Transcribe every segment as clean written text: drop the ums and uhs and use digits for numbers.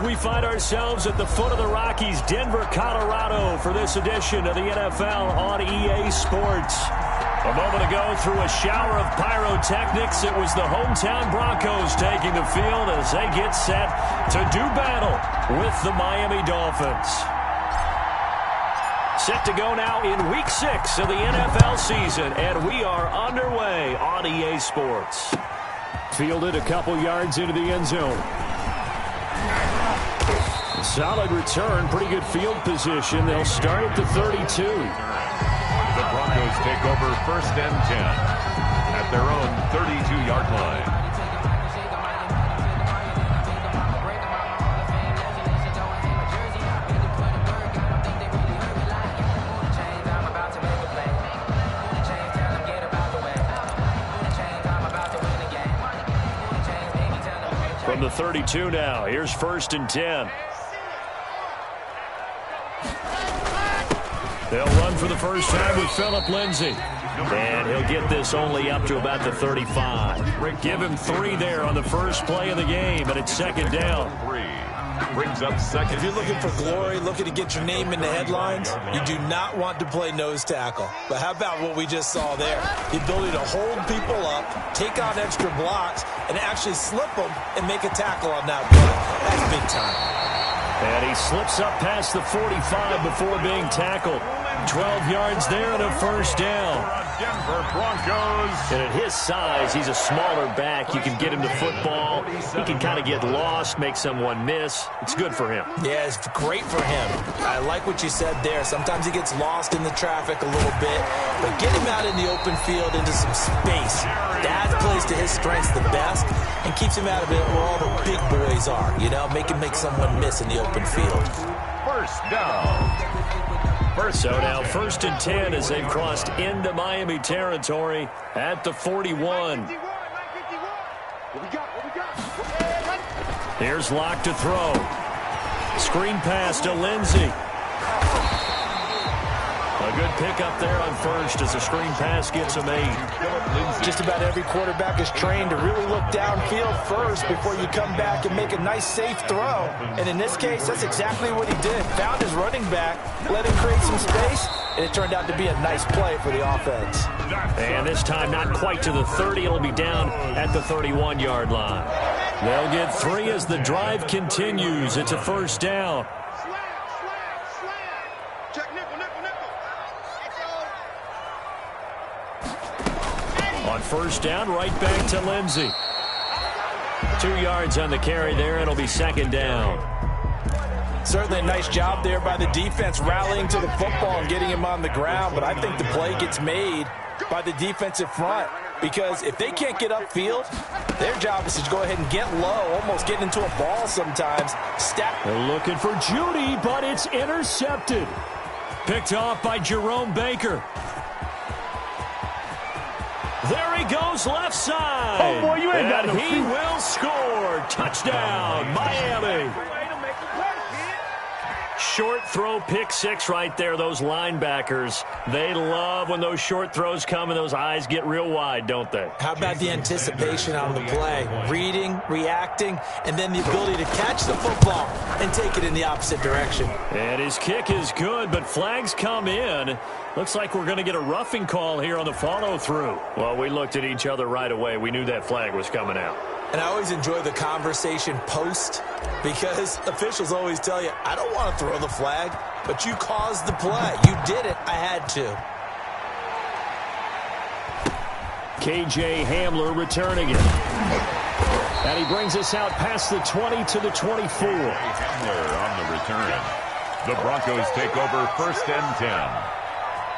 We find ourselves at the foot of the Rockies, Denver, Colorado, for this edition of the NFL on EA Sports. A moment ago, through a shower of pyrotechnics, it was the hometown Broncos taking the field as they get set to do battle with the Miami Dolphins. Set to go now in Week 6 of the NFL season, and we are underway on EA Sports. Fielded a couple yards into the end zone. Solid return, pretty good field position. They'll start at the 32. The Broncos take over 1st and 10 at their own 32-yard line. From the 32 now, here's 1st and 10. They'll run for the first time with Phillip Lindsay. And he'll get this only up to about the 35. Give him 3 there on the first play of the game, and it's 2nd down. 3 brings up 2nd. If you're looking for glory, looking to get your name in the headlines, you do not want to play nose tackle. But how about what we just saw there? The ability to hold people up, take on extra blocks, and actually slip them and make a tackle on that play. That's big time. And he slips up past the 45 before being tackled. 12 yards there and a first down. Denver Broncos. And at his size, he's a smaller back. You can get him to football. He can kind of get lost, make someone miss. It's good for him. Yeah, it's great for him. I like what you said there. Sometimes he gets lost in the traffic a little bit, but get him out in the open field into some space. That plays to his strengths the best and keeps him out of it where all the big boys are. You know, make him make someone miss in the open field. 1st down. So now 1st and 10 as they've crossed into Miami territory at the 41. Here's Locke to throw. Screen pass to Lindsay. A good pickup there on first as the screen pass gets a made. Just about every quarterback is trained to really look downfield first before you come back and make a nice, safe throw. And in this case, that's exactly what he did. Found his running back, let him create some space, and it turned out to be a nice play for the offense. And this time not quite to the 30. It'll be down at the 31-yard line. They'll get 3 as the drive continues. It's a first down. On first down, right back to Lindsay. 2 yards on the carry there. It'll be 2nd down. Certainly a nice job there by the defense rallying to the football and getting him on the ground, but I think the play gets made by the defensive front because if they can't get upfield, their job is to go ahead and get low, almost get into a ball sometimes. They're looking for Judy, but it's intercepted. Picked off by Jerome Baker. There he goes, left side. Oh, boy, you ain't got no he will score. Touchdown, Miami. Short throw, pick 6 right there. Those linebackers, they love when those short throws come and those eyes get real wide, don't they? How about the anticipation on the play? Reading, reacting, and then the ability to catch the football and take it in the opposite direction. And his kick is good, but flags come in. Looks like we're going to get a roughing call here on the follow-through. Well, we looked at each other right away. We knew that flag was coming out. And I always enjoy the conversation post because officials always tell you, I don't want to throw the flag, but you caused the play. You did it. I had to. KJ Hamler returning it. And he brings us out past the 20 to the 24. Hamler on the return. The Broncos take over 1st and 10.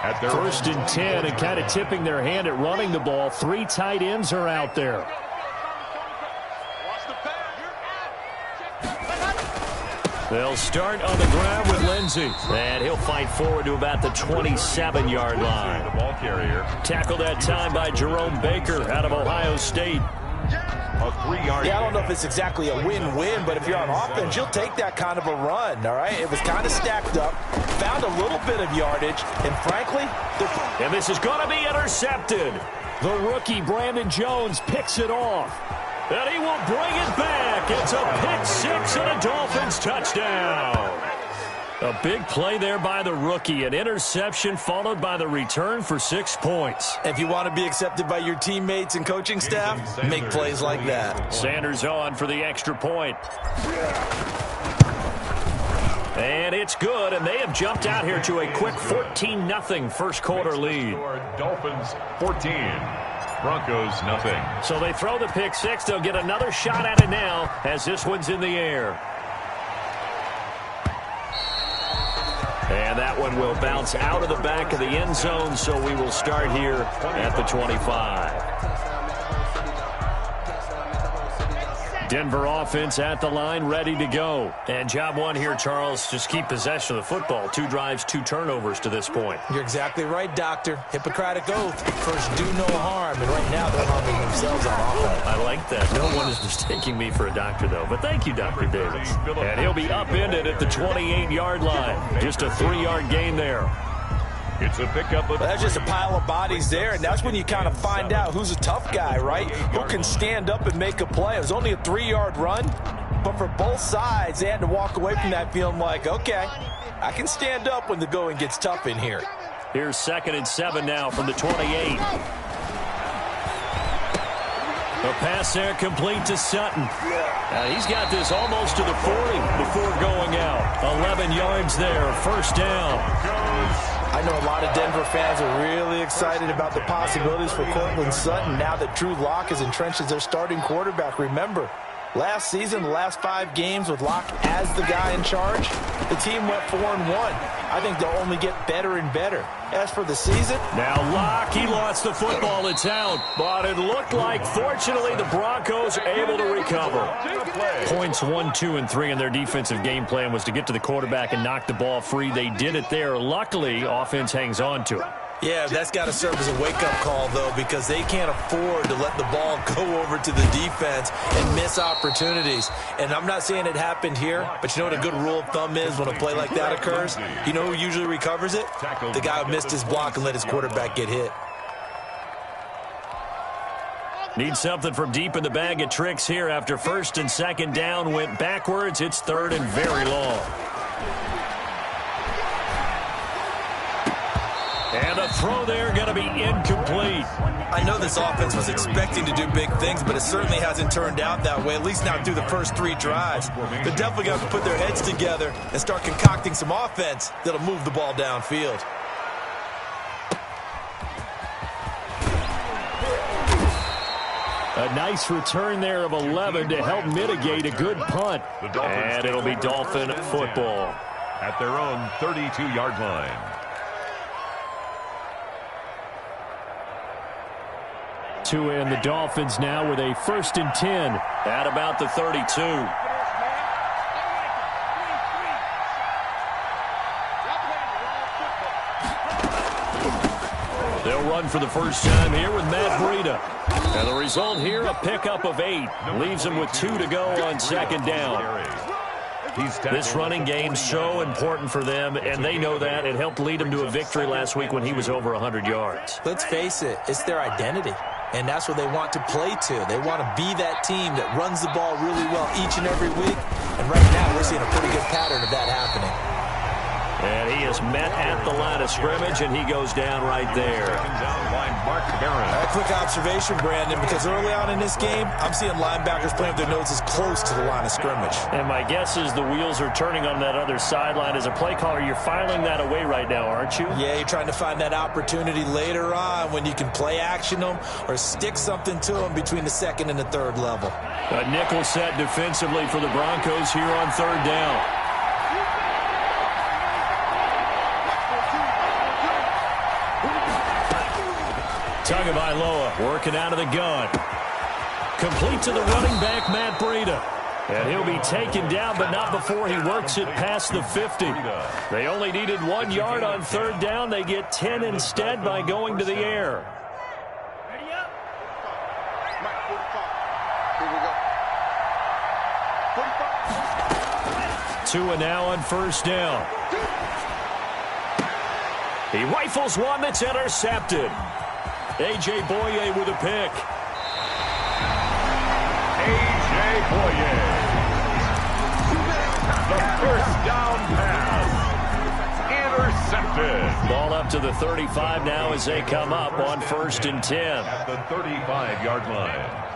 At their 1st and 10 and kind of tipping their hand at running the ball. 3 tight ends are out there. They'll start on the ground with Lindsay. And he'll fight forward to about the 27-yard line. The ball carrier. Tackled that time by Jerome Baker out of Ohio State. A 3-yard. Yeah, I don't know if it's exactly a win-win, but if you're on offense, you'll take that kind of a run, all right? It was kind of stacked up, found a little bit of yardage, and frankly... And this is going to be intercepted. The rookie, Brandon Jones, picks it off. And he will bring it back. back. It's a pick six and a Dolphins touchdown. A big play there by the rookie. An interception followed by the return for 6 points. If you want to be accepted by your teammates and coaching staff, make plays like that. Sanders on for the extra point. And it's good, and they have jumped out here to a quick 14-0 first quarter lead. Dolphins 14, Broncos nothing. So they throw the pick six. They'll get another shot at it now as this one's in the air. And that one will bounce out of the back of the end zone, so we will start here at the 25. Denver offense at the line, ready to go. And job one here, Charles, just keep possession of the football. 2 drives, 2 turnovers to this point. You're exactly right, Doctor. Hippocratic oath. First, do no harm. And right now, they're harming themselves on offense. I like that. No one is mistaking me for a doctor, though. But thank you, Dr. Davis. And he'll be upended at the 28-yard line. Just a 3-yard gain there. It's a pickup. That's just a pile of bodies there, and that's when you kind of find out who's a tough guy, right? Who can stand up and make a play. It was only a 3-yard run, but for both sides, they had to walk away from that feeling like, okay, I can stand up when the going gets tough in here. Here's 2nd and 7 now from the 28. The pass there complete to Sutton. He's got this almost to the 40 before going out. 11 yards there, first down. I know a lot of Denver fans are really excited about the possibilities for Cortland Sutton now that Drew Lock is entrenched as their starting quarterback. Remember, last season, the last 5 games with Lock as the guy in charge, the team went 4-1. I think they'll only get better and better. As for the season, now Lock, he lost the football. It's out. But it looked like, fortunately, the Broncos able to recover. Points 1, 2, and 3 in their defensive game plan was to get to the quarterback and knock the ball free. They did it there. Luckily, offense hangs on to it. Yeah, that's got to serve as a wake-up call, though, because they can't afford to let the ball go over to the defense and miss opportunities. And I'm not saying it happened here, but you know what a good rule of thumb is when a play like that occurs? You know who usually recovers it? The guy who missed his block and let his quarterback get hit. Need something from deep in the bag of tricks here after 1st and 2nd down went backwards. It's 3rd and very long. And the throw there going to be incomplete. I know this offense was expecting to do big things, but it certainly hasn't turned out that way, at least not through the first 3 drives. They're definitely going to put their heads together and start concocting some offense that'll move the ball downfield. A nice return there of 11 to help mitigate a good punt. And it'll be Dolphin football. At their own 32-yard line. And the Dolphins now with a 1st and 10 at about the 32. They'll run for the first time here with Matt Breida. And the result here, a pickup of 8. Leaves them with 2 to go on 2nd down. This running game so important for them, and they know that. It helped lead them to a victory last week when he was over 100 yards. Let's face it, it's their identity. And that's what they want to play to. They want to be that team that runs the ball really well each and every week. And right now, we're seeing a pretty good pattern of that happening. And he is met at the line of scrimmage, and he goes down right there. A quick observation, Brandon, because early on in this game, I'm seeing linebackers playing with their noses close to the line of scrimmage. And my guess is the wheels are turning on that other sideline. As a play caller, you're filing that away right now, aren't you? Yeah, you're trying to find that opportunity later on when you can play action them or stick something to them between the 2nd and the 3rd level. A nickel set defensively for the Broncos here on 3rd down. Tagovailoa working out of the gun. Complete to the running back, Matt Breida. And he'll be taken down, but not before he works it past the 50. They only needed 1 yard on 3rd down. They get 10 instead by going to the air. Tua now on 1st down. He rifles one that's intercepted. A.J. Boye with a pick. A.J. The first down pass. Intercepted. Ball up to the 35 now as they come up on 1st and 10. At the 35-yard line.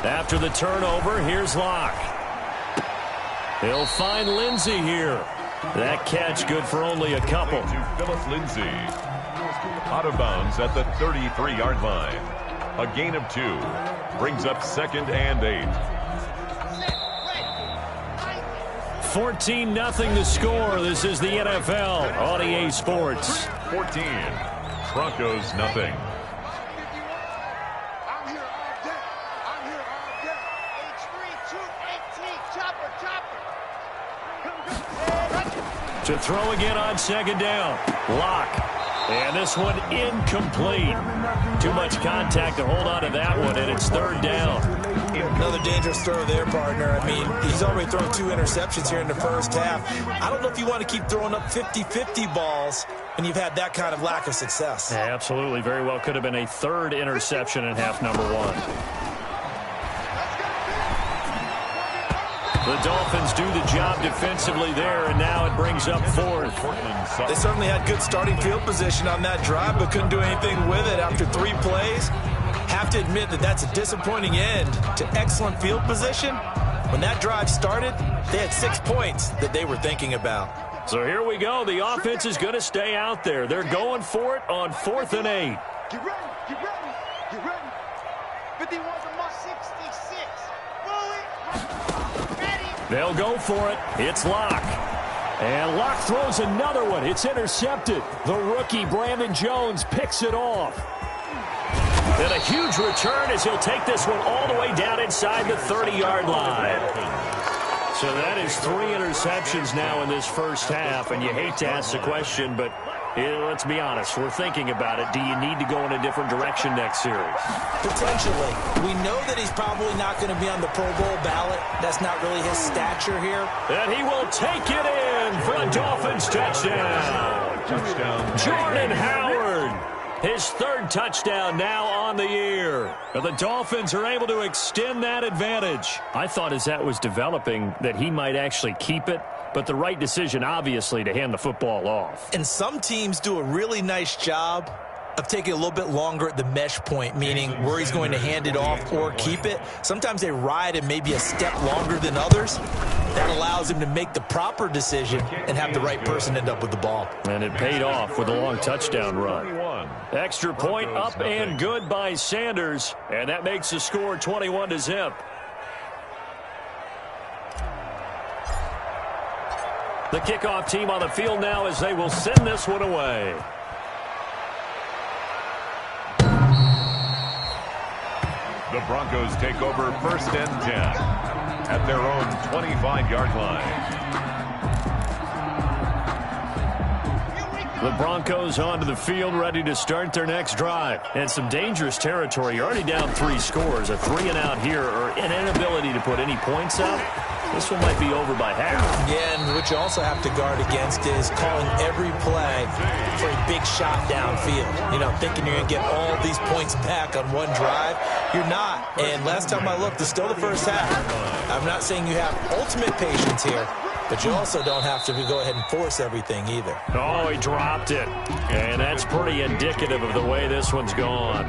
After the turnover, here's Locke. He'll find Lindsey here. That catch good for only a couple. To Philip Lindsay. Out of bounds at the 33-yard line. A gain of 2. Brings up 2nd and 8. 14-0 the score. This is the NFL on EA Sports. 14. Broncos nothing. To throw again on 2nd down. Locke. And this one incomplete. Too much contact to hold on to that one, and it's 3rd down. Another dangerous throw there, partner. I mean, he's already thrown 2 interceptions here in the first half. I don't know if you want to keep throwing up 50-50 balls when you've had that kind of lack of success. Yeah, absolutely. Very well could have been a 3rd interception in half number 1. The Dolphins do the job defensively there, and now it brings up 4th. They certainly had good starting field position on that drive, but couldn't do anything with it after 3 plays. Have to admit that that's a disappointing end to excellent field position. When that drive started, they had 6 points that they were thinking about. So here we go. The offense is going to stay out there. They're going for it on 4th and 8. Get ready, get ready, get ready. 51 to mark 66. Roll it. Ready. They'll go for it. It's Locke. And Locke throws another one. It's intercepted. The rookie, Brandon Jones, picks it off. And a huge return as he'll take this one all the way down inside the 30-yard line. So that is 3 interceptions now in this first half. And you hate to ask the question, but let's be honest. We're thinking about it. Do you need to go in a different direction next series? Potentially. We know that he's probably not going to be on the Pro Bowl ballot. That's not really his stature here. And he will take it in for a Dolphins touchdown. Jordan Howard. His 3rd touchdown now on the year. The Dolphins are able to extend that advantage. I thought as that was developing that he might actually keep it, but the right decision, obviously, to hand the football off. And some teams do a really nice job of taking a little bit longer at the mesh point, meaning where he's going to hand it off or keep it. Sometimes they ride him maybe a step longer than others. That allows him to make the proper decision and have the right person end up with the ball. And it paid off with a long touchdown run. Extra point up and good by Sanders, and that makes the score 21-0. The kickoff team on the field now as they will send this one away. The Broncos take over 1st and 10 at their own 25-yard line. The Broncos onto the field, ready to start their next drive. And some dangerous territory. You're already down 3 scores. A 3-and-out here, or an inability to put any points up. This one might be over by half. Yeah, and what you also have to guard against is calling every play for a big shot downfield. You know, thinking you're going to get all these points back on one drive. You're not. And last time I looked, it's still the first half. I'm not saying you have ultimate patience here, but you also don't have to go ahead and force everything either. Oh, he dropped it. And that's pretty indicative of the way this one's gone.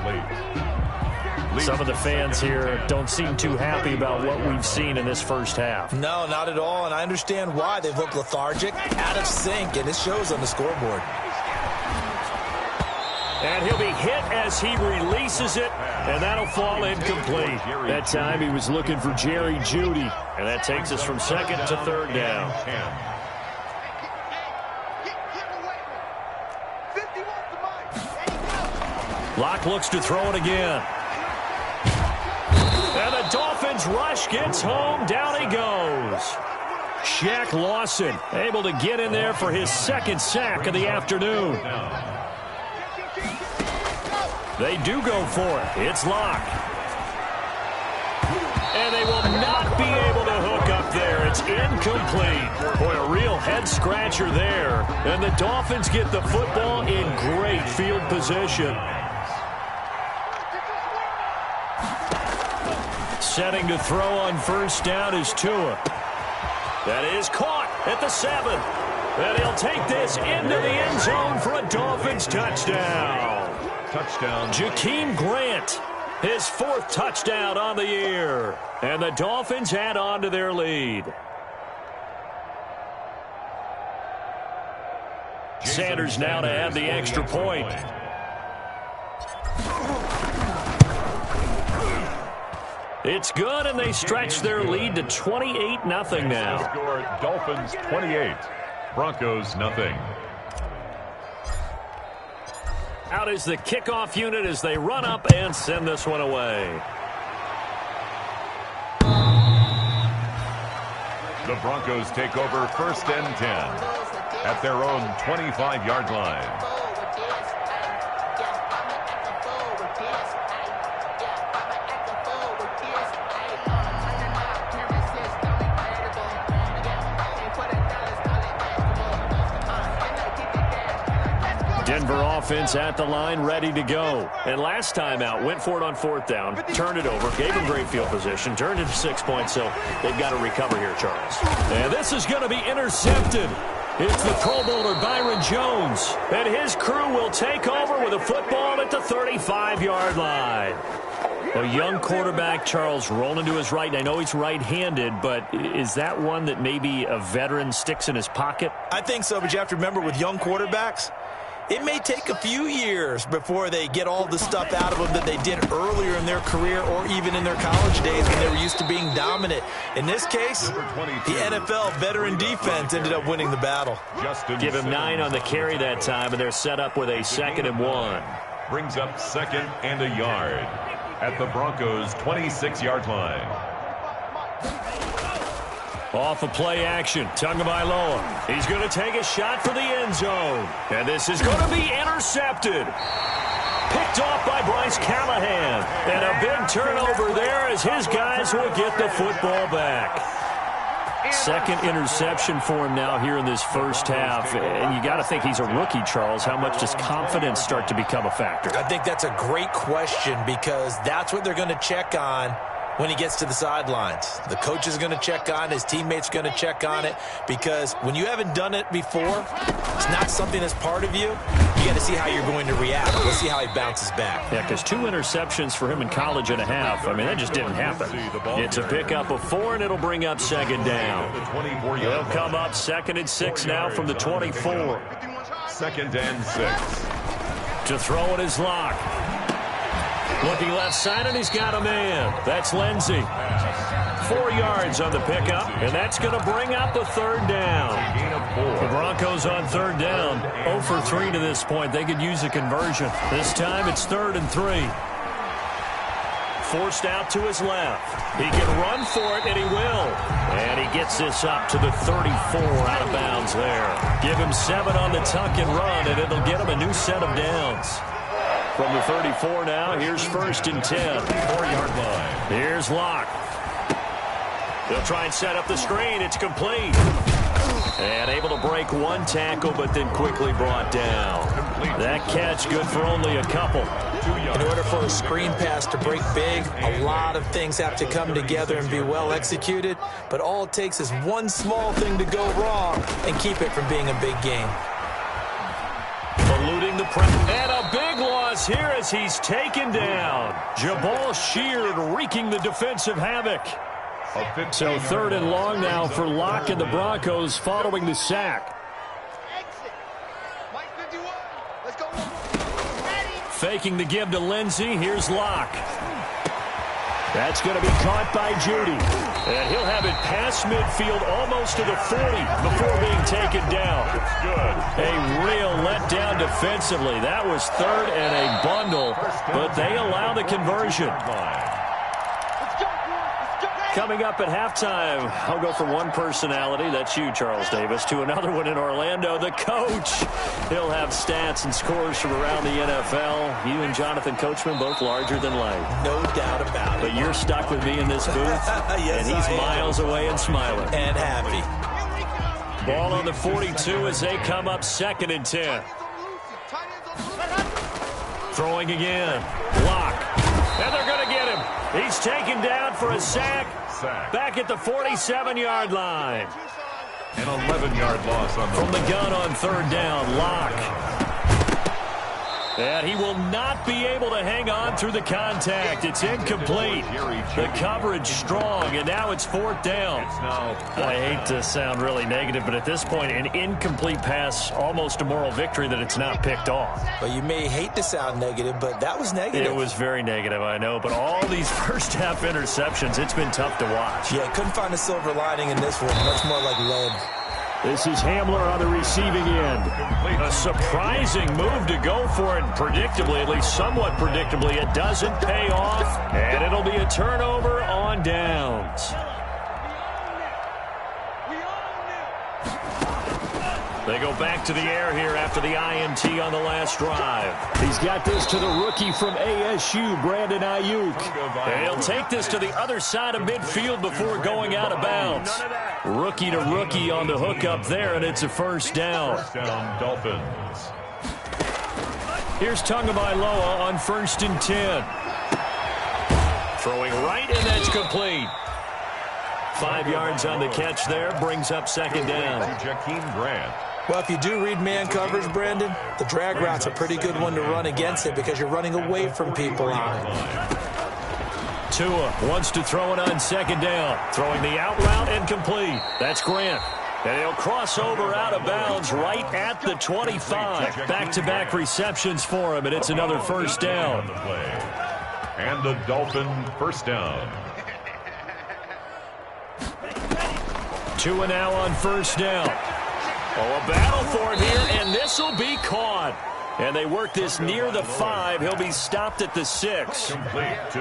Some of the fans here don't seem too happy about what we've seen in this first half. No, not at all, and I understand why. They've looked lethargic, out of sync, and it shows on the scoreboard. And he'll be hit as he releases it, and that'll fall incomplete. That time he was looking for Jerry Jeudy, and that takes us from 2nd to 3rd down. Locke looks to throw it again. And the Dolphins rush gets home. Down he goes. Shaq Lawson able to get in there for his 2nd sack of the afternoon. They do go for it. It's Locke. And they will not be able to hook up there. It's incomplete. Boy, a real head-scratcher there. And the Dolphins get the football in great field position. Setting to throw on first down is Tua. That is caught at the 7. And he'll take this into the end zone for a Dolphins touchdown. Touchdown. Jakeem Grant, his 4th touchdown on the year. And the Dolphins add on to their lead. Sanders now to add the extra point. It's good, and they stretch their lead to 28-0 now. Score Dolphins 28, Broncos nothing. Out is the kickoff unit as they run up and send this one away. The Broncos take over 1st and 10 at their own 25-yard line. Denver offense at the line, ready to go. And last time out, went for it on 4th down, turned it over, gave them great field position, turned it to 6 points, so they've got to recover here, Charles. And this is going to be intercepted. It's the Pro Bowler Byron Jones, and his crew will take over with a football at the 35-yard line. A young quarterback, Charles, rolling to his right. And I know he's right-handed, but is that one that maybe a veteran sticks in his pocket? I think so, but you have to remember with young quarterbacks, it may take a few years before they get all the stuff out of them that they did earlier in their career or even in their college days when they were used to being dominant. In this case, the NFL veteran defense ended up winning the battle. Give him 9 on the carry that time, and they're set up with a 2nd and 1. Brings up 2nd and a yard at the Broncos' 26-yard line. Off of play action, Tagovailoa. He's going to take a shot for the end zone. And this is going to be intercepted. Picked off by Bryce Callahan. And a big turnover there as his guys will get the football back. 2nd interception for him now here in this first half. And you got to think he's a rookie, Charles. How much does confidence start to become a factor? I think that's a great question because that's what they're going to check on when he gets to the sidelines. The coach is going to check on it. His teammates are going to check on it because when you haven't done it before, it's not something that's part of you. You got to see how you're going to react. Let's see how he bounces back. Yeah, because 2 interceptions for him in college and a half. I mean, that just didn't happen. It's a pickup of 4, and it'll bring up 2nd down. They'll come up 2nd and 6 now from the 24. 2nd and 6. To throw it is Locke. Looking left side, and he's got a man. That's Lindsey. 4 yards on the pickup, and that's going to bring up a 3rd down. The Broncos on 3rd down, 0 for 3 to this point. They could use a conversion. This time it's 3rd and 3. Forced out to his left. He can run for it, and he will. And he gets this up to the 34 out of bounds there. Give him 7 on the tuck and run, and it'll get him a new set of downs. From the 34 now, here's 1st and 10. 4-yard line. Here's Locke. They'll try and set up the screen. It's complete. And able to break 1 tackle, but then quickly brought down. That catch good for only a couple. In order for a screen pass to break big, a lot of things have to come together and be well executed. But all it takes is one small thing to go wrong and keep it from being a big game. Eluding the press. And a big loss here as he's taken down. Jabal Sheard wreaking the defensive havoc. So 3rd and long now for Locke and the Broncos following the sack. Faking the give to Lindsey. Here's Locke. That's going to be caught by Judy. And he'll have it past midfield almost to the 40 before being taken down. Good. A real letdown defensively. That was 3rd and a bundle, but they allow the conversion. Coming up at halftime, I'll go from one personality, that's you, Charles Davis, to another one in Orlando, the coach. He'll have stats and scores from around the NFL. You and Jonathan Coachman, both larger than life. No doubt about it. But you're stuck with me in this booth, yes, and he's miles away and smiling. And happy. Ball on the 42 as they come up 2nd and 10. Throwing again. Block. And they're going to get him. He's taken down for a sack. Back at the 47-yard line. An 11-yard loss on from the gun on 3rd down. Lock. And he will not be able to hang on through the contact. It's incomplete. The coverage strong, and now it's 4th down. I hate to sound really negative, but at this point, an incomplete pass, almost a moral victory that it's not picked off. Well, you may hate to sound negative, but that was negative. It was very negative, I know. But all these first-half interceptions, it's been tough to watch. Yeah, couldn't find a silver lining in this one. Much more like lead. This is Hamler on the receiving end. A surprising move to go for it, predictably, at least somewhat predictably. It doesn't pay off, and it'll be a turnover on downs. They go back to the air here after the INT on the last drive. He's got this to the rookie from ASU, Brandon Ayuk. And he'll take this to the other side of midfield before going out of bounds. Rookie to rookie on the hook up there, and it's a 1st down. First down, Dolphins. Here's Tagovailoa on 1st and 10. Throwing right, and that's complete. 5 yards on the catch there, brings up 2nd down. Jakeem Grant. Well, if you do read man coverage, Brandon, the drag route's a pretty good one to run against it because you're running away from people on it. Tua wants to throw it on 2nd down. Throwing the out route and complete. That's Grant. And he'll cross over out of bounds right at the 25. Back-to-back receptions for him, and it's another 1st down. And the Dolphin 1st down. Tua now on 1st down. Oh, a battle for it here, and this will be caught. And they work this near the 5. He'll be stopped at the 6.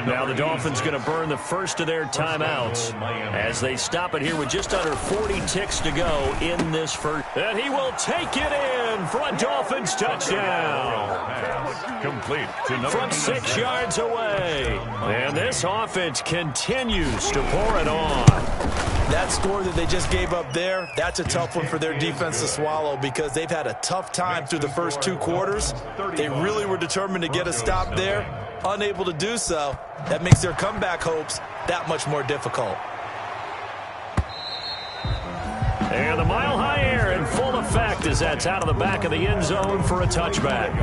Now the Dolphins going to burn the first of their timeouts as they stop it here with just under 40 ticks to go in this first. And he will take it in for a Dolphins touchdown. Complete from 6 yards away. And this offense continues to pour it on. That score that they just gave up there, that's a tough one for their defense to swallow because they've had a tough time through the first 2 quarters. They really were determined to get a stop there, unable to do so. That makes their comeback hopes that much more difficult. And the mile-high air in full effect as that's out of the back of the end zone for a touchback.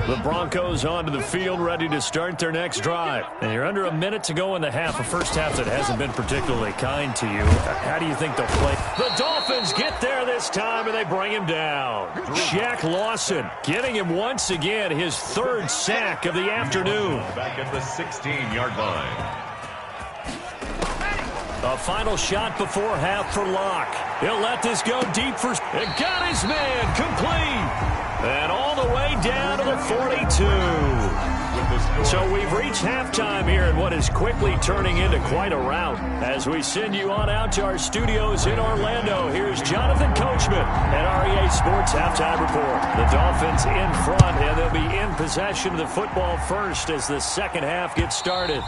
The Broncos onto the field, ready to start their next drive. And you're under a minute to go in the half, a first half that hasn't been particularly kind to you. How do you think they'll play? The Dolphins get there this time, and they bring him down. Shaq Lawson getting him once again, his 3rd sack of the afternoon. Back at the 16-yard line. A final shot before half for Locke. He'll let this go deep for... And got his man complete. And all the way down to the 42. So we've reached halftime here in what is quickly turning into quite a rout. As we send you on out to our studios in Orlando, here's Jonathan Coachman at REA Sports Halftime Report. The Dolphins in front, and they'll be in possession of the football first as the second half gets started.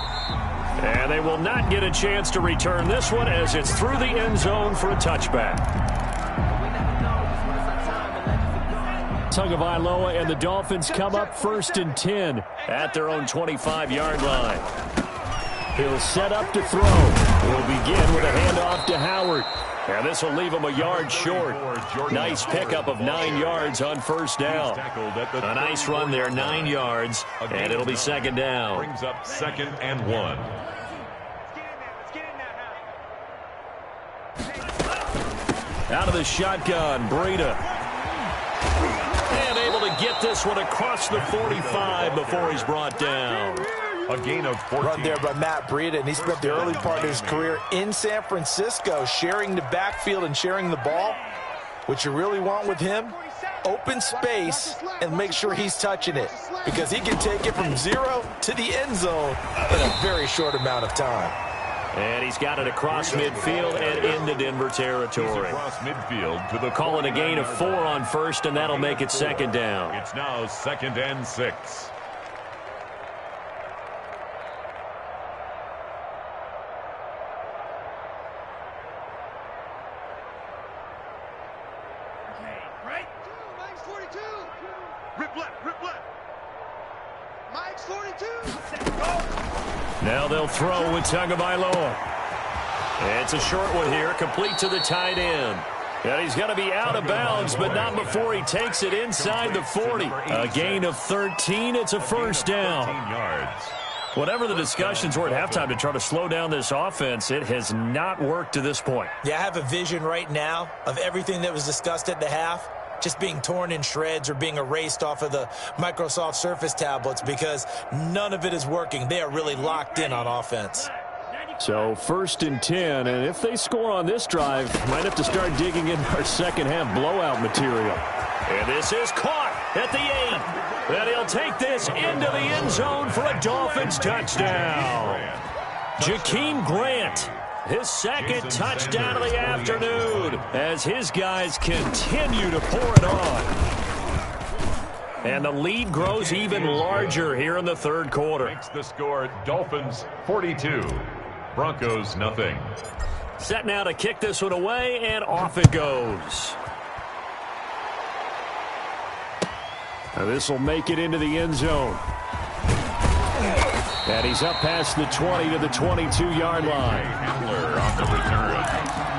And they will not get a chance to return this one as it's through the end zone for a touchback. Tagovailoa and the Dolphins come up 1st and 10 at their own 25-yard line. He'll set up to throw. He'll begin with a handoff to Howard. And this will leave him a yard short. Nice pickup of 9 yards on 1st down. A nice run there, 9 yards, and it'll be 2nd down. Brings up 2nd and 1. Out of the shotgun, Breida. And able to get this one across the 45 before he's brought down. A gain of 14. Run there by Matt Breida, and he spent the early part of his career in San Francisco sharing the backfield and sharing the ball. What you really want with him, open space and make sure he's touching it because he can take it from 0 to the end zone in a very short amount of time. And he's got it across midfield and into Denver territory. Across midfield to the Call it a gain of 4 on first, and that'll make it second down. It's now 2nd and 6. Right? Mike's 42. Rip left, rip left. Mike's 42. Now they'll throw with Tagovailoa. It's a short one here, complete to the tight end. And he's going to be out of bounds, but not before he takes it inside the 40. A gain of 13. It's a first down. Whatever the discussions were at halftime to try to slow down this offense, it has not worked to this point. Yeah, I have a vision right now of everything that was discussed at the half just being torn in shreds or being erased off of the Microsoft Surface tablets because none of it is working. They are really locked in on offense. So 1st and 10, and if they score on this drive, might have to start digging in our second half blowout material. And this is caught at the 8. And he'll take this into the end zone for a Dolphins touchdown. Jakeem Grant, his second touchdown of the afternoon as his guys continue to pour it on. And the lead grows even larger here in the third quarter. Makes the score Dolphins 42. Broncos nothing. Set now to kick this one away, and off it goes. Now this will make it into the end zone. And he's up past the 20 to the 22-yard line. Hamler on the return.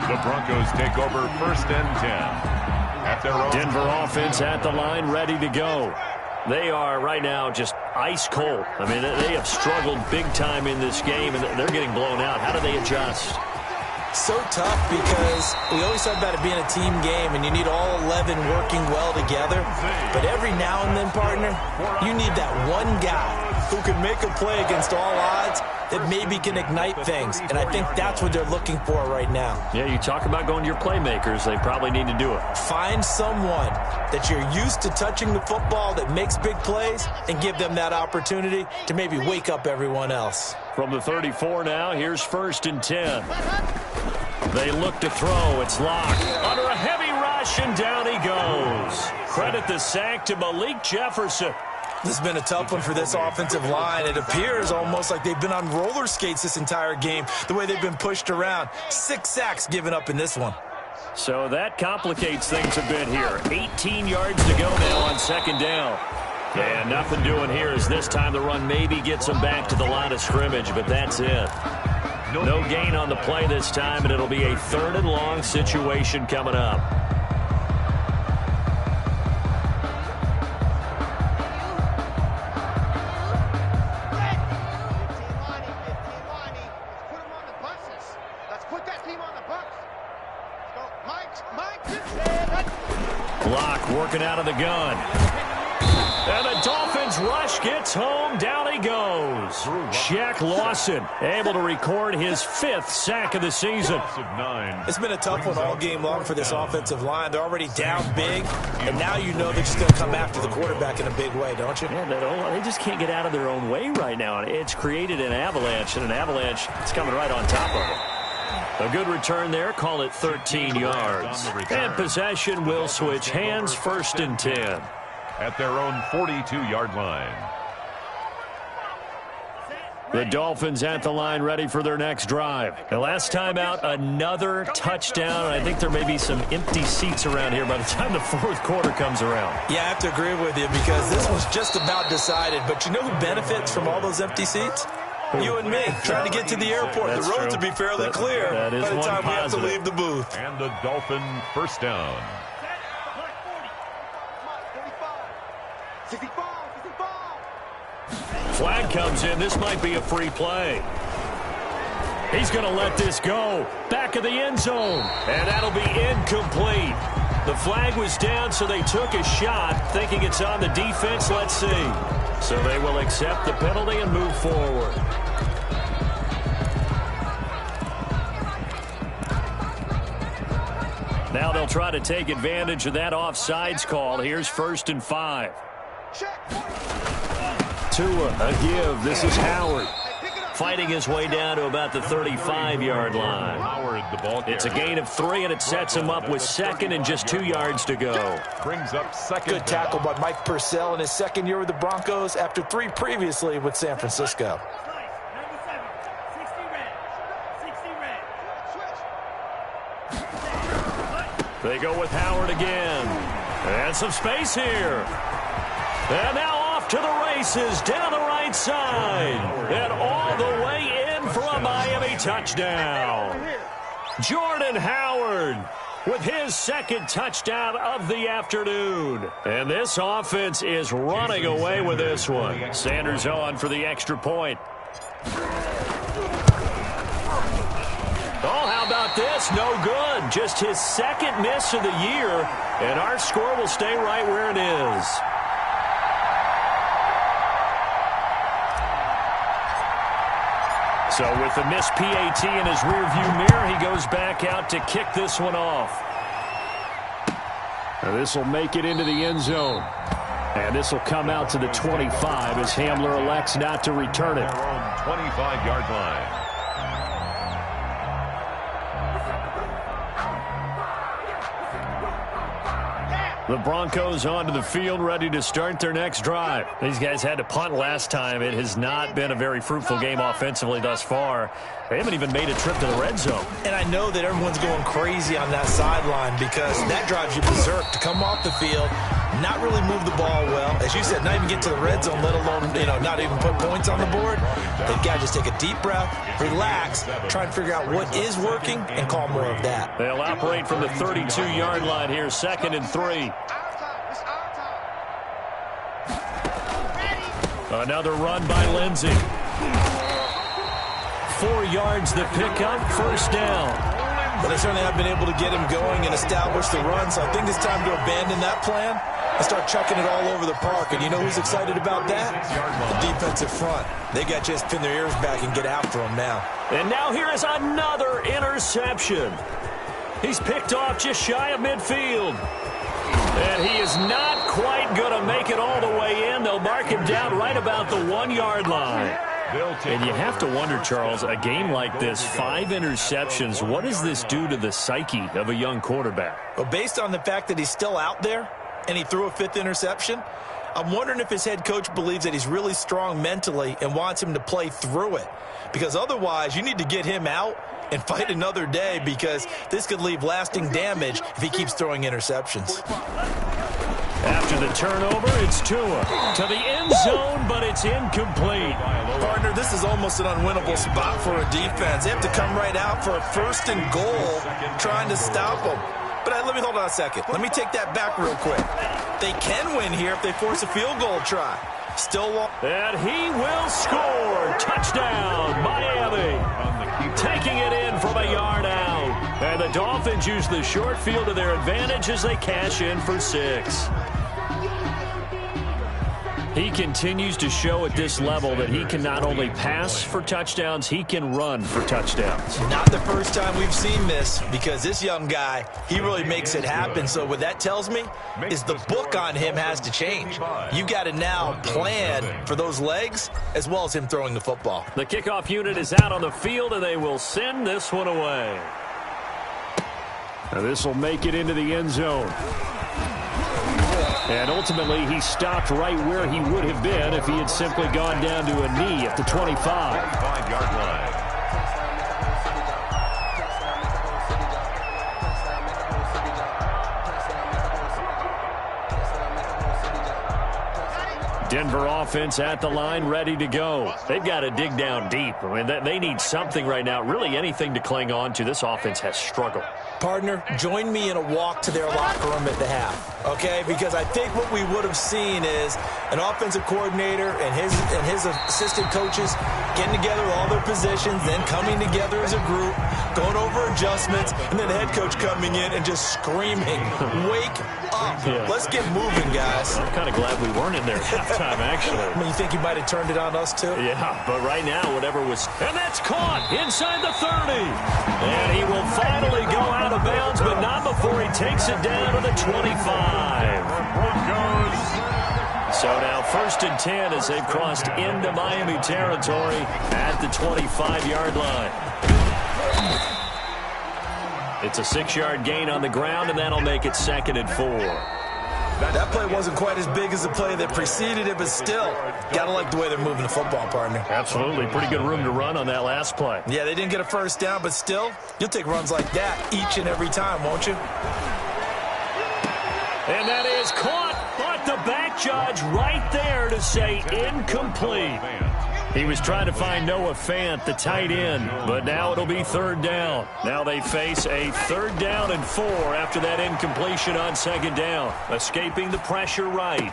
The Broncos take over 1st and 10. At their own Denver offense at the line, ready to go. They are right now just ice cold. I mean, they have struggled big time in this game, and they're getting blown out. How do they adjust? So tough because we always talk about it being a team game, and you need all 11 working well together. But every now and then, partner, you need that one guy who can make a play against all odds that maybe can ignite things. And I think that's what they're looking for right now. Yeah, you talk about going to your playmakers. They probably need to do it. Find someone that you're used to touching the football that makes big plays and give them that opportunity to maybe wake up everyone else. From the 34 now, here's 1st and 10. They look to throw. It's locked. Under a heavy rush, and down he goes. Credit the sack to Malik Jefferson. This has been a tough one for this offensive line. It appears almost like they've been on roller skates this entire game, the way they've been pushed around. 6 sacks given up in this one. So that complicates things a bit here. 18 yards to go now on 2nd down. And nothing doing here as this time the run maybe gets them back to the line of scrimmage, but that's it. No gain on the play this time, and it'll be a 3rd and long situation coming up. Block working out of the gun. And the Dolphins rush gets home. Down he goes. Shaq Lawson able to record his 5th sack of the season. It's been a tough one all game long for this offensive line. They're already down big, and now you know they're just going to come after the quarterback in a big way, don't you? Yeah, they just can't get out of their own way right now. It's created an avalanche, and an avalanche is coming right on top of it. A good return there. Call it 13 yards. And possession will switch hands. 1st and 10. At their own 42-yard line. The Dolphins at the line ready for their next drive. The last time out, another touchdown. I think there may be some empty seats around here by the time the 4th quarter comes around. Yeah, I have to agree with you because this was just about decided. But you know who benefits from all those empty seats? You and me, trying to get to the airport. That's the roads true. will be fairly clear that is by the time we have to positive. leave the booth. And the Dolphin 1st down. 65. Flag comes in. This might be a free play. He's going to let this go. Back of the end zone. And that'll be incomplete. The flag was down, so they took a shot, thinking it's on the defense. Let's see. So they will accept the penalty and move forward. Now they'll try to take advantage of that offsides call. Here's 1st and 5. Tua, a give. This is Howard. Fighting his way down to about the 35-yard line. Howard, the ball carrier. It's a gain of 3, and it sets him up with second and just 2 yards to go. Brings up second. Good tackle by Mike Purcell in his second year with the Broncos after 3 previously with San Francisco. They go with Howard again. And some space here. And now off to the races down the right side. And all the way in for a Miami touchdown. Jordan Howard with his second touchdown of the afternoon. And this offense is running away with this one. Sanders on for the extra point. Oh, how about this? No good. Just his second miss of the year, and our score will stay right where it is. So with the missed PAT in his rearview mirror, he goes back out to kick this one off. This will make it into the end zone. And this will come out to the 25 as Hamler elects not to return it. 25-yard line. The Broncos onto the field, ready to start their next drive. These guys had to punt last time. It has not been a very fruitful game offensively thus far. They haven't even made a trip to the red zone. And I know that everyone's going crazy on that sideline because that drives you berserk to come off the field, not really move the ball well. As you said, not even get to the red zone, let alone, not even put points on the board. They've got to just take a deep breath, relax, try and figure out what is working, and call more of that. They'll operate from the 32-yard line here, 2nd and 3. Another run by Lindsey. 4 yards the pickup, first down. But they certainly have been able to get him going and establish the run, so I think it's time to abandon that plan and start chucking it all over the park. And you know who's excited about that? The defensive front. They got to just pin their ears back and get after him now. And now here is another interception. He's picked off just shy of midfield. And he is not quite going to make it all the way in. They'll mark him down right about the 1-yard line. And you have to wonder, Charles, a game like this, 5 interceptions, what does this do to the psyche of a young quarterback? Well, based on the fact that he's still out there and he threw a 5th interception, I'm wondering if his head coach believes that he's really strong mentally and wants him to play through it. Because otherwise, you need to get him out and fight another day because this could leave lasting damage if he keeps throwing interceptions. After the turnover, it's Tua to the end zone, but it's incomplete. Partner, this is almost an unwinnable spot for a defense. They have to come right out for a 1st and goal trying to stop them. But let me hold on a second. Let me take that back real quick. They can win here if they force a field goal try. Still long. And he will score. Touchdown, Miami. Taking it in from a yard out. And the Dolphins use the short field to their advantage as they cash in for 6. He continues to show at this level that he can not only pass for touchdowns, he can run for touchdowns. Not the first time we've seen this because this young guy, he really makes it happen. So what that tells me is the book on him has to change. You got to now plan for those legs as well as him throwing the football. The kickoff unit is out on the field, and they will send this one away. Now this will make it into the end zone. And ultimately, he stopped right where he would have been if he had simply gone down to a knee at the 25. 5-yard line. Denver offense at the line, ready to go. They've got to dig down deep. I mean, they need something right now, really anything to cling on to. This offense has struggled. Partner, join me in a walk to their locker room at the half, okay? Because I think what we would have seen is an offensive coordinator and his assistant coaches getting together all their positions, then coming together as a group, going over adjustments, and then the head coach coming in and just screaming, wake up. Yeah. Let's get moving, guys. I'm kind of glad we weren't in there at halftime, actually. I mean, you think he might have turned it on us, too? Yeah, but right now, whatever was... And that's caught inside the 30. And he will finally go out of bounds, but not before he takes it down to the 25. So now 1st and 10 as they've crossed into Miami territory at the 25-yard line. It's a 6-yard gain on the ground, and that'll make it 2nd and 4. That play wasn't quite as big as the play that preceded it, but still, gotta like the way they're moving the football, partner. Absolutely. Pretty good room to run on that last play. Yeah, they didn't get a first down, but still, you'll take runs like that each and every time, won't you? And that is caught, but the back judge right there to say incomplete. He was trying to find Noah Fant, the tight end, but now it'll be 3rd down. Now they face a 3rd down and 4 after that incompletion on 2nd down. Escaping the pressure right.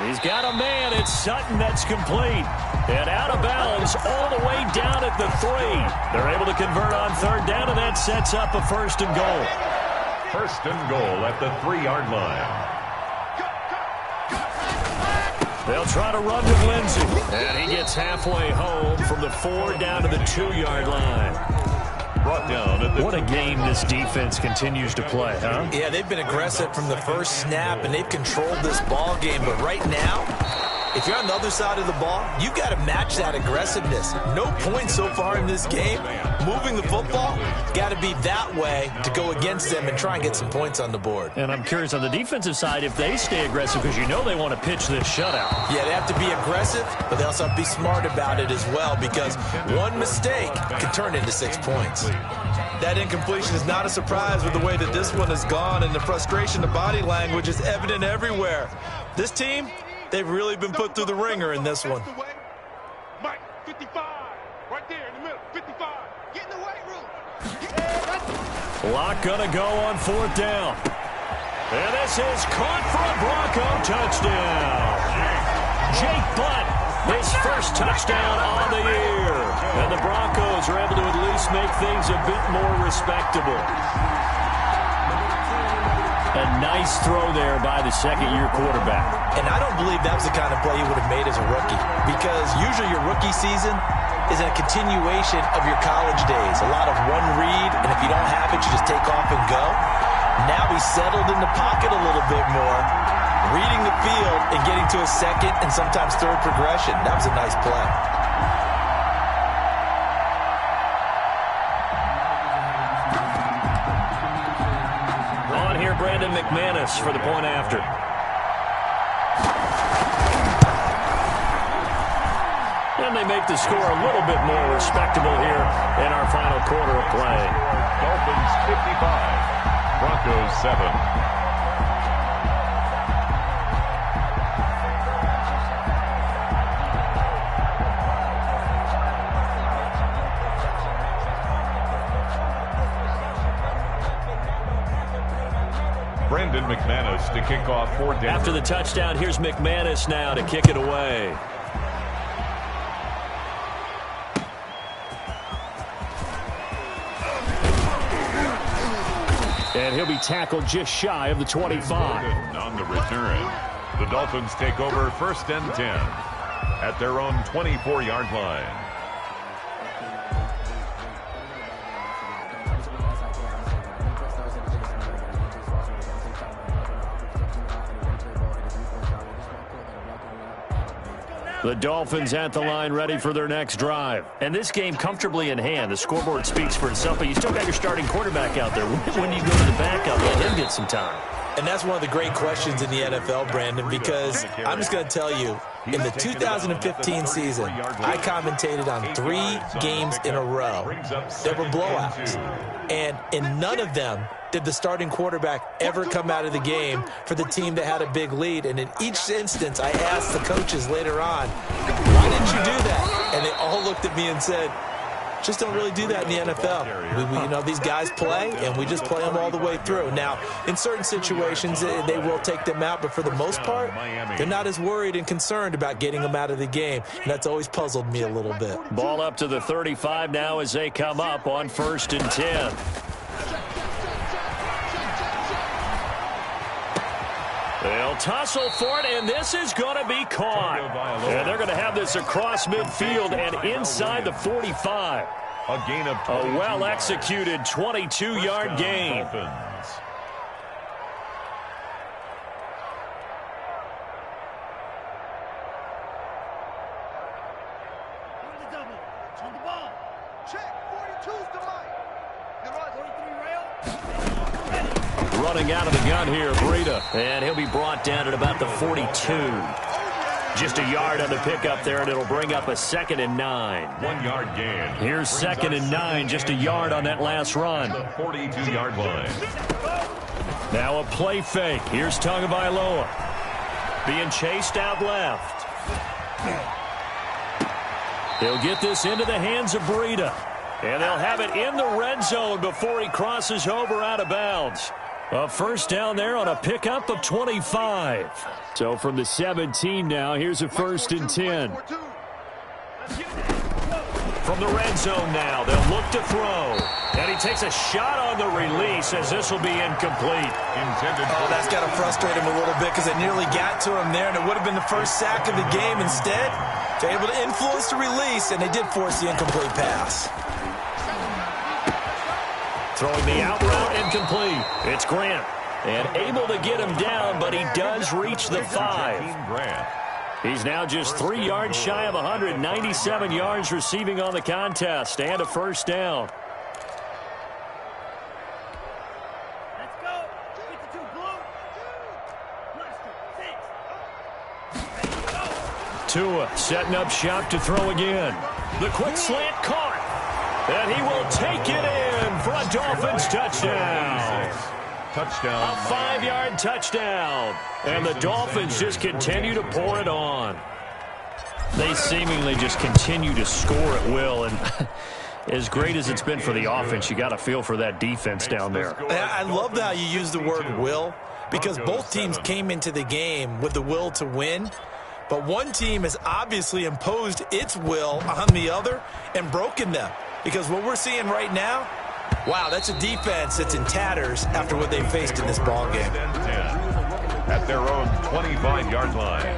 He's got a man. It's Sutton that's complete. And out of bounds all the way down at the 3. They're able to convert on 3rd down, and that sets up a 1st and goal. 1st and goal at the 3-yard line. They'll try to run with Lindsey. And he gets halfway home from the 4 down to the 2-yard line. Brought down at the What a game this defense continues to play, huh? Yeah, they've been aggressive from the first snap, and they've controlled this ball game. But right now, if you're on the other side of the ball, you've got to match that aggressiveness. No points so far in this game. Moving the football, got to be that way to go against them and try and get some points on the board. And I'm curious on the defensive side if they stay aggressive, because you know they want to pitch this shutout. Yeah, they have to be aggressive, but they also have to be smart about it as well, because one mistake can turn into 6 points. That incompletion is not a surprise with the way that this one has gone, and the frustration, the body language is evident everywhere. This team, they've really been put through the ringer in this one. Mike, 55. Right there in the middle. 55. Get in the weight room. Lock gonna go on 4th down. And this is caught for a Bronco touchdown. Jake Butt, his first touchdown on the year. And the Broncos are able to at least make things a bit more respectable. A nice throw there by the 2nd-year quarterback. And I don't believe that was the kind of play he would have made as a rookie, because usually your rookie season is a continuation of your college days. A lot of one read, and if you don't have it, you just take off and go. Now he's settled in the pocket a little bit more, reading the field and getting to a 2nd and sometimes 3rd progression. That was a nice play. On here, Brandon McManus for the point after. And they make the score a little bit more respectable here in our final quarter of play. Dolphins 55, Broncos 7. Brandon McManus to kick off for Denver. After the touchdown, here's McManus now to kick it away. And he'll be tackled just shy of the 25. On the return, the Dolphins take over 1st and 10 at their own 24-yard line. The Dolphins at the line, ready for their next drive. And this game comfortably in hand. The scoreboard speaks for itself, but you still got your starting quarterback out there. When do you go to the backup, let him get some time? And that's one of the great questions in the NFL, Brandon, because I'm just going to tell you, in the 2015 season, I commentated on 3 games in a row. There were blowouts. And in none of them did the starting quarterback ever come out of the game for the team that had a big lead. And in each instance, I asked the coaches later on, why didn't you do that? And they all looked at me and said, just don't really do that in the NFL. You know, these guys play, and we just play them all the way through. Now, in certain situations, they will take them out, but for the most part, they're not as worried and concerned about getting them out of the game. And that's always puzzled me a little bit. Ball up to the 35 now as they come up on 1st and 10. They'll tussle for it, and this is going to be caught. And they're going to have this across midfield and inside the 45. A gain of a well-executed 22-yard gain. Check. 42's the mic. Running out of the gun here, Breida. And he'll be brought down at about the 42. Just a yard on the pickup there, and it'll bring up a 2nd and 9. 1 yard gain. Here's 2nd and 9, just a yard on that last run. The 42-yard line. Now a play fake. Here's Tagovailoa. Being chased out left. He'll get this into the hands of Breida. And they'll have it in the red zone before he crosses over out of bounds. A first down there on a pickup of 25. So from the 17 now, here's a 1st and 10. From the red zone now, they'll look to throw. And he takes a shot on the release as this will be incomplete. That's got to frustrate him a little bit because it nearly got to him there, and it would have been the first sack of the game. Instead, they're able to influence the release, and they did force the incomplete pass. Throwing the out route incomplete. It's Grant. And able to get him down, but he does reach the 5. He's now just 3 yards shy of 197 yards receiving on the contest and a first down. Let's go. 52 blue. Tua setting up shop to throw again. The quick slant caught. And he will take it in for a Dolphins touchdown. Touchdown. A 5-yard touchdown. And the Dolphins just continue to pour it on. They seemingly just continue to score at will. And as great as it's been for the offense, you got to feel for that defense down there. I love how you use the word will, because both teams came into the game with the will to win. But one team has obviously imposed its will on the other and broken them. Because what we're seeing right now, wow, that's a defense that's in tatters after what they faced in this ball game. At their own 25-yard line.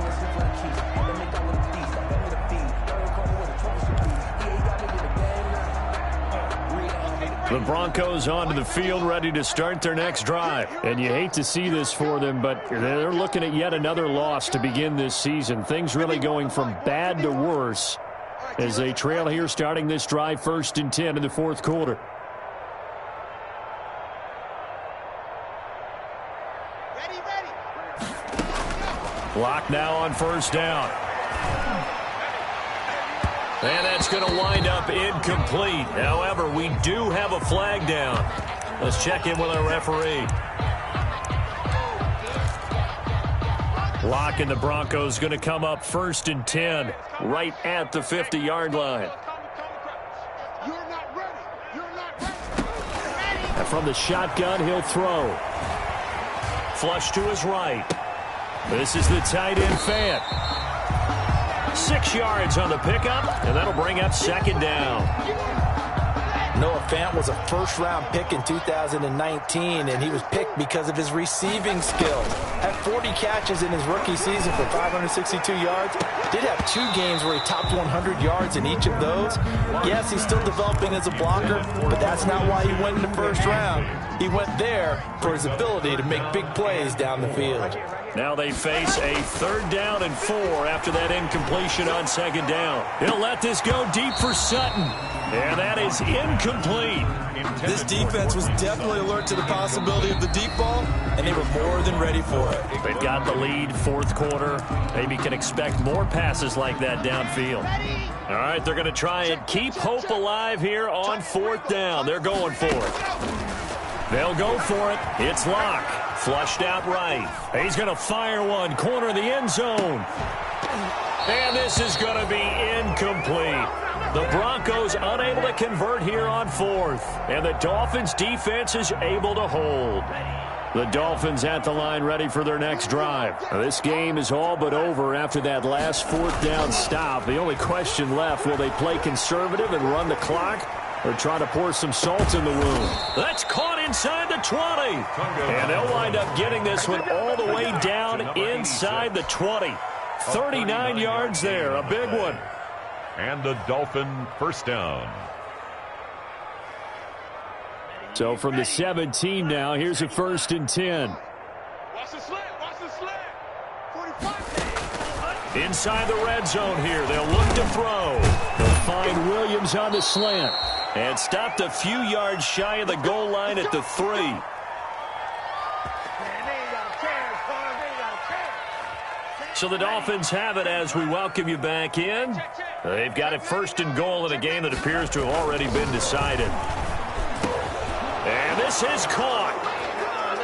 The Broncos onto the field ready to start their next drive. And you hate to see this for them, but they're looking at yet another loss to begin this season. Things really going from bad to worse as they trail here starting this drive 1st and 10 in the 4th quarter. Ready. Block now on 1st down. And that's going to wind up incomplete. However, we do have a flag down. Let's check in with our referee. Lock and the Broncos going to come up 1st and 10 right at the 50-yard line. You're not ready. And from the shotgun, he'll throw. Flush to his right. This is the tight end Fant. 6 yards on the pickup, and that'll bring up 2nd down. Noah Fant was a first-round pick in 2019, and he was picked because of his receiving skills. Had 40 catches in his rookie season for 562 yards. Did have 2 games where he topped 100 yards in each of those. Yes, he's still developing as a blocker, but that's not why he went in the first round. He went there for his ability to make big plays down the field. Now they face a 3rd down and 4 after that incompletion on 2nd down. He'll let this go deep for Sutton. And that is incomplete. This defense was definitely alert to the possibility of the deep ball, and they were more than ready for it. They've got the lead, 4th quarter. Maybe can expect more passes like that downfield. All right, they're going to try and keep hope alive here on 4th down. They're going for it. They'll go for it. It's Locke. Flushed out right. He's going to fire one. Corner of the end zone. And this is going to be incomplete. The Broncos unable to convert here on 4th. And the Dolphins defense is able to hold. The Dolphins at the line ready for their next drive. Now, this game is all but over after that last 4th down stop. The only question left, will they play conservative and run the clock or try to pour some salt in the wound? That's caught inside the 20. And they'll wind up getting this one all the way down inside the 20. 39 yards there, a big one. And the Dolphin first down. So from the 17 now, here's a 1st and 10. Watch the slant. 45. Inside the red zone here, they'll look to throw. They'll find Williams on the slant. And stopped a few yards shy of the goal line at the 3. So the Dolphins have it as we welcome you back in. They've got it 1st and goal in a game that appears to have already been decided. And this is caught.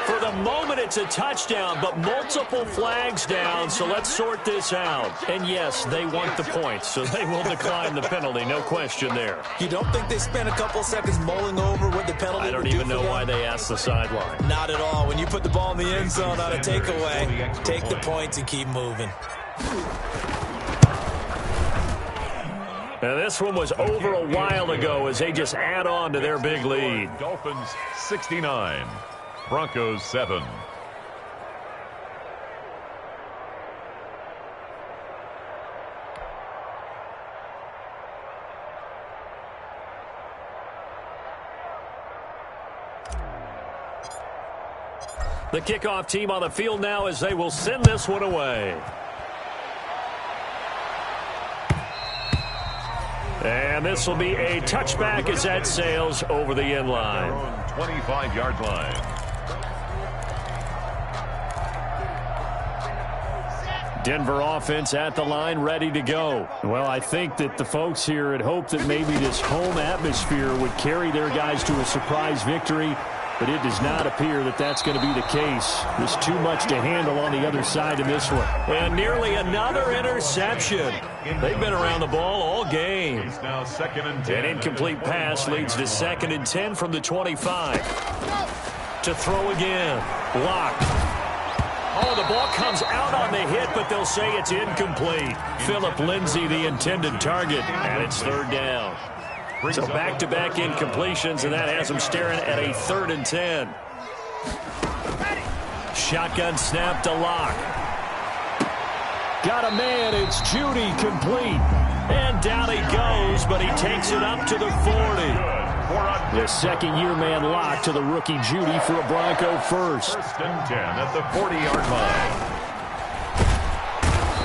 For the moment, it's a touchdown, but multiple flags down, so let's sort this out. And yes, they want the points, so they will decline the penalty, no question there. You don't think they spent a couple seconds mulling over what the penalty I don't would even do know for them? why they asked the sideline. Not at all. When you put the ball in the end zone on a takeaway, take the points and keep moving. Now, this one was over a while ago as they just add on to their big lead. Dolphins 69, Broncos 7. The kickoff team on the field now as they will send this one away. And this will be a touchback as that sails over the end line. 25-yard line. Denver offense at the line, ready to go. Well, I think that the folks here had hoped that maybe this home atmosphere would carry their guys to a surprise victory, but it does not appear that that's going to be the case. There's too much to handle on the other side in this one. And nearly another interception. They've been around the ball all game. It's now 2nd and 10. An incomplete pass leads to 2nd and 10 from the 25. To throw again. Locked. Oh, the ball comes out on the hit, but they'll say it's incomplete. Phillip Lindsay, the intended target, and it's 3rd down. So back-to-back incompletions, and that has them staring at a 3rd and 10. Shotgun snap to Lock. Got a man, it's Judy complete. And down he goes, but he takes it up to the 40. The second-year man Lock to the rookie Judy for a Bronco first. 1st and 10 at the 40-yard line.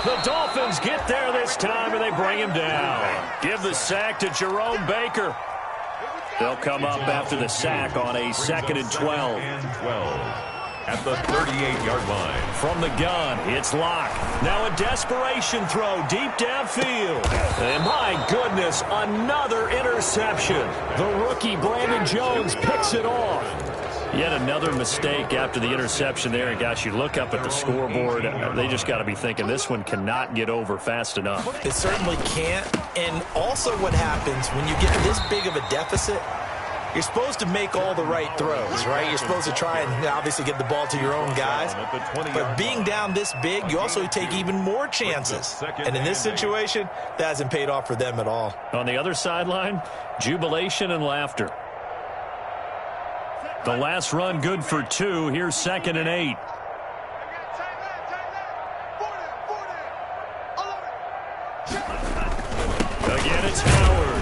The Dolphins get there this time, and they bring him down. Give the sack to Jerome Baker. They'll come up after the sack on a 2nd and 12. At the 38-yard line. From the gun, it's Lock. Now a desperation throw deep downfield. And my goodness, another interception. The rookie Brandon Jones picks it off. Yet another mistake after the interception there. And gosh, you look up at the scoreboard, they just got to be thinking this one cannot get over fast enough. It certainly can't. And also what happens when you get this big of a deficit, you're supposed to make all the right throws, right? You're supposed to try and obviously get the ball to your own guys. But being down this big, you also take even more chances. And in this situation, that hasn't paid off for them at all. On the other sideline, jubilation and laughter. The last run good for 2. Here's 2nd and 8. Again, it's Howard.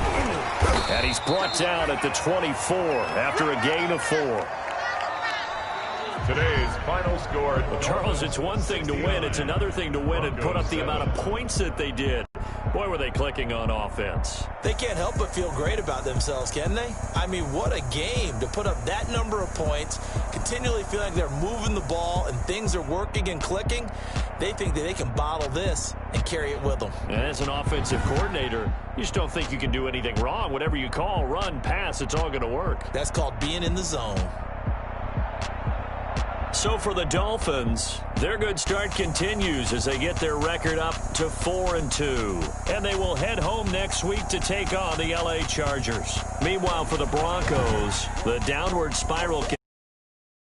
And he's brought down at the 24 after a gain of 4. Today's final score. Well, Charles, it's one thing to win. It's another thing to win and put up the amount of points that they did. Boy, were they clicking on offense. They can't help but feel great about themselves, can they? I mean, what a game to put up that number of points, continually feel like they're moving the ball and things are working and clicking. They think that they can bottle this and carry it with them. And as an offensive coordinator, you just don't think you can do anything wrong. Whatever you call, run, pass, it's all going to work. That's called being in the zone. So for the Dolphins, their good start continues as they get their record up to 4-2. And they will head home next week to take on the LA Chargers. Meanwhile, for the Broncos, the downward spiral